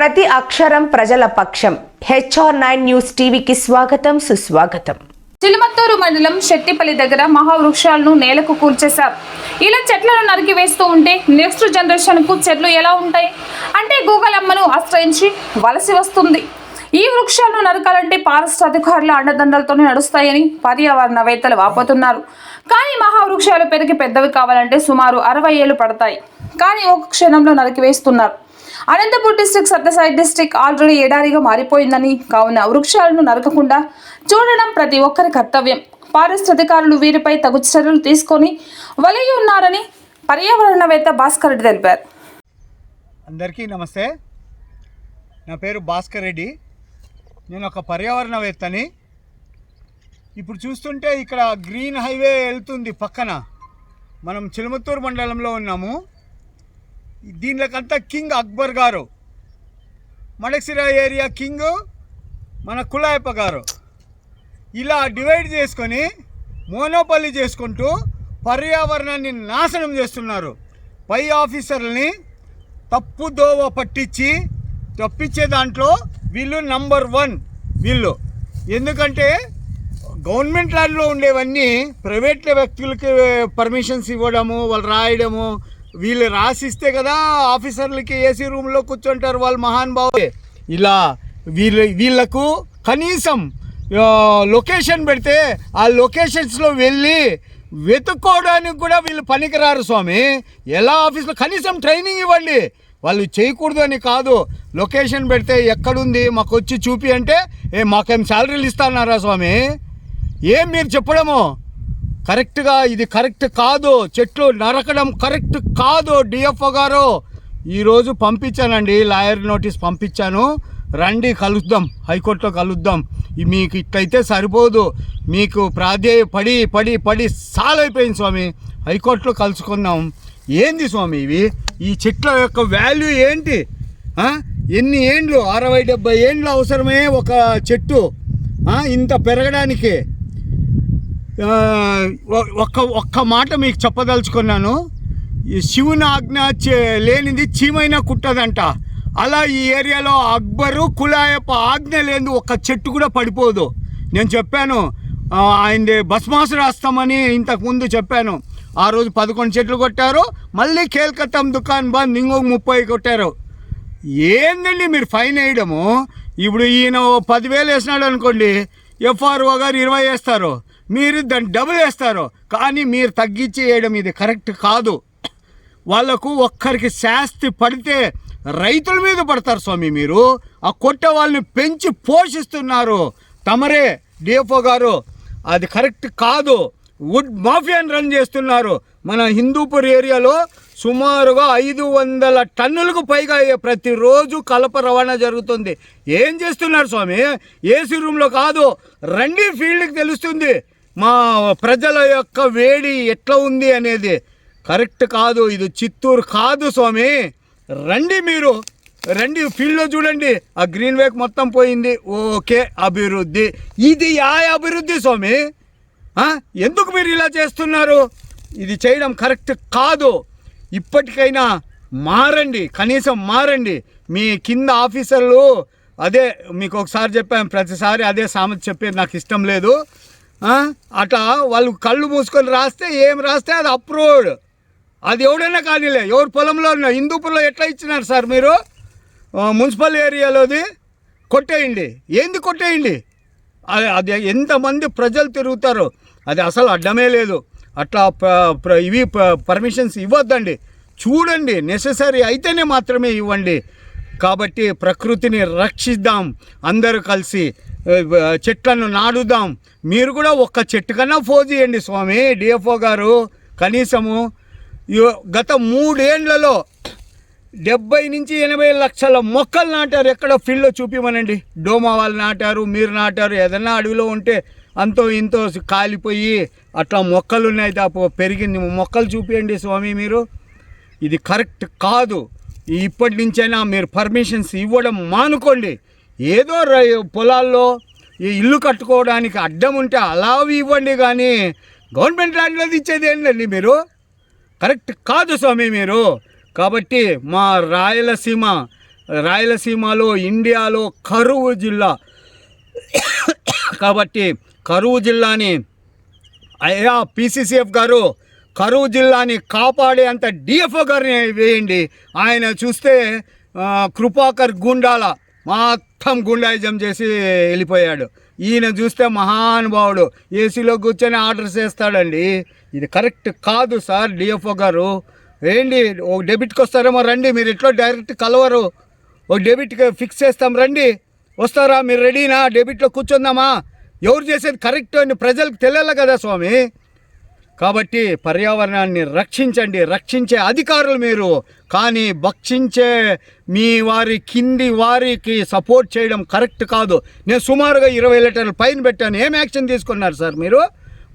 ప్రతి అక్షరం ప్రజల పక్షం. HR9 న్యూస్ టీవీకి స్వాగతం, సుస్వాగతం. చిలుమత్తూరు మండలం శెట్టిపల్లి దగ్గర మహావృక్షాలను నేలకు కూల్చేశారు. ఇలా చెట్లను నరికి వేస్తూ ఉంటే నెక్స్ట్ జనరేషన్ కు చెట్లు ఎలా ఉంటాయి అంటే గూగుల్ అమ్మను ఆశ్రయించి వలసి వస్తుంది. ఈ వృక్షాలను నరకాలంటే ఫారెస్ట్ అధికారుల అండదండలతోనే నడుస్తాయని పర్యావరణవేత్తలు వాపోతున్నారు. కానీ మహావృక్షాలు పెరిగి పెద్దవి కావాలంటే సుమారు 60 ఏళ్లు పడతాయి. కానీ ఒక క్షణంలో నరికివేస్తున్నారు. Anantapur district Sathya Sai district already ఎడారిగా మారిపోయిందని, కావున వృక్షాలను నరకకుండా చూడడం ప్రతి ఒక్కరి కర్తవ్యం. ఫారెస్ట్ అధికారులు వీరిపై తగు చర్యలు తీసుకొని వలయి ఉన్నారని పర్యావరణవేత్త భాస్కర్ రెడ్డి తెలిపారు. అందరికీ నమస్తే. నా పేరు భాస్కర్ రెడ్డి. నేను ఒక పర్యావరణవేత్తని. ఇప్పుడు చూస్తుంటే ఇక్కడ గ్రీన్ హైవే వెళ్తుంది పక్కన. మనం చిలుమత్తూరు మండలంలో ఉన్నాము. దీనికంతా కింగ్ అక్బర్ గారు, మడక్సిరా ఏరియా కింగ్ మన కులాయప్ప గారు ఇలా డివైడ్ చేసుకొని మోనోపల్లి చేసుకుంటూ పర్యావరణాన్ని నాశనం చేస్తున్నారు. పై ఆఫీసర్లని తప్పుదోవ పట్టించి తప్పించే దాంట్లో వీళ్ళు నంబర్ 1 వీళ్ళు. ఎందుకంటే గవర్నమెంట్ ల్యాండ్లో ఉండేవన్నీ ప్రైవేట్ వ్యక్తులకి పర్మిషన్స్ ఇవ్వడము, వాళ్ళు రాయడము, వీళ్ళు రాసిస్తే కదా ఆఫీసర్లకి ఏసీ రూమ్లో కూర్చుంటారు వాళ్ళు మహానుభావులే. ఇలా వీళ్ళకు కనీసం లొకేషన్ పెడితే ఆ లొకేషన్స్లో వెళ్ళి వెతుక్కోవడానికి కూడా వీళ్ళు పనికిరారు స్వామి. ఎలా ఆఫీస్లో కనీసం ట్రైనింగ్ ఇవ్వండి. వాళ్ళు చేయకూడదు అని కాదు, లొకేషన్ పెడితే ఎక్కడుంది మాకు వచ్చి చూపి అంటే మాకేం శాలరీలు ఇస్తాన్నారా స్వామి? ఏం మీరు చెప్పడము కరెక్ట్గా ఇది కరెక్ట్ కాదు. చెట్లు నరకడం కరెక్ట్ కాదు. డిఎఫ్ఓ గారు ఈరోజు పంపించానండి, లాయర్ నోటీస్ పంపించాను. రండి కలుద్దాం, హైకోర్టులో కలుద్దాం. మీకు ఇట్లయితే సరిపోదు, మీకు ప్రాధేయ పడి పడి పడి సాలైపోయింది స్వామి. హైకోర్టులో కలుసుకుందాం. ఏంది స్వామి ఇవి? ఈ చెట్ల యొక్క వాల్యూ ఏంటి? ఎన్ని ఏండ్లు, 60-70 ఏండ్లు అవసరమే ఒక చెట్టు ఇంత పెరగడానికి. ఒక్క మాట మీకు చెప్పదలుచుకున్నాను. శివుని ఆజ్ఞ లేనిది చీమైనా కుట్టదంట. అలా ఈ ఏరియాలో అక్బరు కులాయప్ప ఆజ్ఞ లేని ఒక్క చెట్టు కూడా పడిపోదు. నేను చెప్పాను, ఆయనది భస్మాసు రాస్తామని ఇంతకుముందు చెప్పాను. ఆ రోజు 11 చెట్లు కొట్టారు. మళ్ళీ కేల్కత్తం దుకాన్ బంద్, ఇంకొక 30 కొట్టారు. ఏందండి మీరు ఫైన్ వేయడము? ఇప్పుడు ఈయన 10,000 వేసినాడు అనుకోండి, FRO గారు 20 వేస్తారు, మీరు దాన్ని డబుల్ వేస్తారు. కానీ మీరు తగ్గించి వేయడం ఇది కరెక్ట్ కాదు. వాళ్ళకు ఒక్కరికి శాస్తి పడితే రైతుల మీద పడతారు స్వామి. మీరు ఆ కొట్టే వాళ్ళని పెంచి పోషిస్తున్నారు తమరే డిఎఫ్ఓ గారు. అది కరెక్ట్ కాదు. వుడ్ మాఫియాని రన్ చేస్తున్నారు. మన హిందూపూర్ ఏరియాలో సుమారుగా 500 టన్నులకు పైగా ప్రతిరోజు కలప రవాణా జరుగుతుంది. ఏం చేస్తున్నారు స్వామి? ఏసీ రూమ్లో కాదు, రండి ఫీల్డ్కి తెలుస్తుంది మా ప్రజల యొక్క వేడి ఎట్లా ఉంది అనేది. కరెక్ట్ కాదు. ఇది చిత్తూరు కాదు స్వామి. రండి, మీరు రండి, ఫీల్డ్లో చూడండి. ఆ గ్రీన్ వేక్ మొత్తం పోయింది. ఓకే, అభివృద్ధి. ఇది అభివృద్ధి స్వామి? ఎందుకు మీరు ఇలా చేస్తున్నారు? ఇది చేయడం కరెక్ట్ కాదు. ఇప్పటికైనా మారండి, కనీసం మారండి. మీ కింద ఆఫీసర్లు అదే మీకు ఒకసారి చెప్పాను, ప్రతిసారి అదే సామెత చెప్పేది నాకు ఇష్టం లేదు. అట్లా వాళ్ళు కళ్ళు మూసుకొని రాస్తే ఏం రాస్తే అది అప్రూవ్డ్. అది ఎవడైనా కానీలే. ఎవరు పొలంలో ఉన్న హిందూపూర్లో ఎట్లా ఇచ్చినారు సార్ మీరు? మున్సిపల్ ఏరియాలోది కొట్టేయండి. ఏంది కొట్టేయండి? అది ఎంతమంది ప్రజలు తిరుగుతారో అది అసలు అడ్డమే లేదు. అట్లా ఇవి పర్మిషన్స్ ఇవ్వద్దండి. చూడండి, నెససరీ అయితేనే మాత్రమే ఇవ్వండి. కాబట్టి ప్రకృతిని రక్షిద్దాం, అందరూ కలిసి చెట్లను నాడుదాం. మీరు కూడా ఒక్క చెట్టు కన్నా చేయండి స్వామి. డిఎఫ్ఓ గారు కనీసము గత 3 ఏళ్లలో 70 నుంచి 80 లక్షల మొక్కలు నాటారు. ఎక్కడ ఫీల్డ్లో చూపిమనండి. డోమా వాళ్ళు నాటారు, మీరు నాటారు. ఏదన్నా అడవిలో ఉంటే అంతో ఇంతో కాలిపోయి అట్లా మొక్కలు ఉన్నాయి, పెరిగింది మొక్కలు చూపించండి స్వామి. మీరు ఇది కరెక్ట్ కాదు. ఇప్పటి నుంచైనా మీరు పర్మిషన్స్ ఇవ్వడం మానుకోండి. ఏదో పొలాల్లో ఈ ఇల్లు కట్టుకోవడానికి అడ్డం ఉంటే అలా ఇవ్వండి, కానీ గవర్నమెంట్ ల్యాండ్లో ఇచ్చేది ఏంటండి మీరు? కరెక్ట్ కాదు స్వామి మీరు. కాబట్టి మా రాయలసీమ రాయలసీమలో ఇండియాలో కరువు జిల్లా. కాబట్టి కరువు జిల్లాని అయ్యా పిసిసిఎఫ్ గారు కరువు జిల్లాని కాపాడే అంత డిఎఫ్ఓ గారిని వేయండి. ఆయన చూస్తే కృపాకర్ గుండాల మొత్తం గుండాయిజం చేసి వెళ్ళిపోయాడు. ఈయన చూస్తే మహానుభావుడు ఏసీలో కూర్చొని ఆర్డర్స్ చేస్తాడండి. ఇది కరెక్ట్ కాదు సార్. డిఎఫ్ఓ గారు ఏంటి, ఒక డెబిట్కి వస్తారేమో రండి, మీరు ఎట్లా డైరెక్ట్ కలవరు, ఒక డెబిట్కి ఫిక్స్ చేస్తాం రండి, వస్తారా, మీరు రెడీనా, డెబిట్లో కూర్చుందామా, ఎవరు చేసేది కరెక్ట్ అని ప్రజలకు తెలియాలి కదా స్వామి. కాబట్టి పర్యావరణాన్ని రక్షించండి, రక్షించే అధికారులు మీరు, కానీ భక్షించే మీ వారి కింది వారికి సపోర్ట్ చేయడం కరెక్ట్ కాదు. నేను సుమారుగా 20 లీటర్ల పైన పెట్టాను. ఏం యాక్షన్ తీసుకున్నారు సార్ మీరు?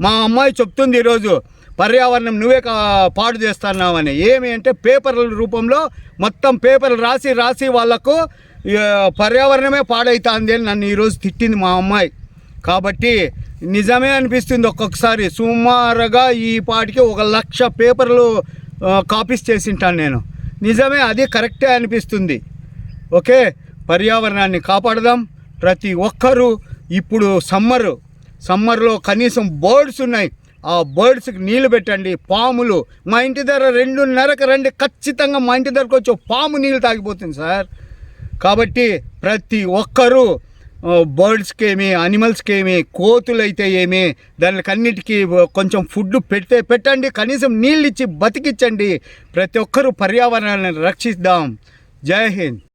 మా అమ్మాయి చెప్తుంది ఈరోజు పర్యావరణం నువ్వే పాడు చేస్తున్నావని. ఏమి అంటే పేపర్ల రూపంలో మొత్తం పేపర్లు రాసి వాళ్లకు పర్యావరణమే పాడవుతుంది అని నన్ను ఈరోజు తిట్టింది మా అమ్మాయి. కాబట్టి నిజమే అనిపిస్తుంది ఒక్కొక్కసారి. సుమారుగా ఈ పాటికి 1,00,000 పేపర్లు కాపీస్ చేసింటాను నేను. నిజమే, అది కరెక్టే అనిపిస్తుంది. ఓకే, పర్యావరణాన్ని కాపాడదాం ప్రతి ఒక్కరూ. ఇప్పుడు సమ్మర్లో కనీసం బర్డ్స్ ఉన్నాయి, ఆ బర్డ్స్కి నీళ్లు పెట్టండి. పాములు మా ఇంటి దగ్గర 2:30కి రండి, ఖచ్చితంగా మా ఇంటి దగ్గరకు వచ్చి పాము నీళ్ళు తాగిపోతుంది సార్. కాబట్టి ప్రతి ఒక్కరూ బర్డ్స్కి ఏమి, అనిమల్స్కి ఏమి, కోతులైతే ఏమి, దానికి అన్నిటికీ కొంచెం ఫుడ్ పెట్టండి, కనీసం నీళ్ళు ఇచ్చి బతికించండి. ప్రతి ఒక్కరూ పర్యావరణాన్ని రక్షిద్దాం. జై హింద్.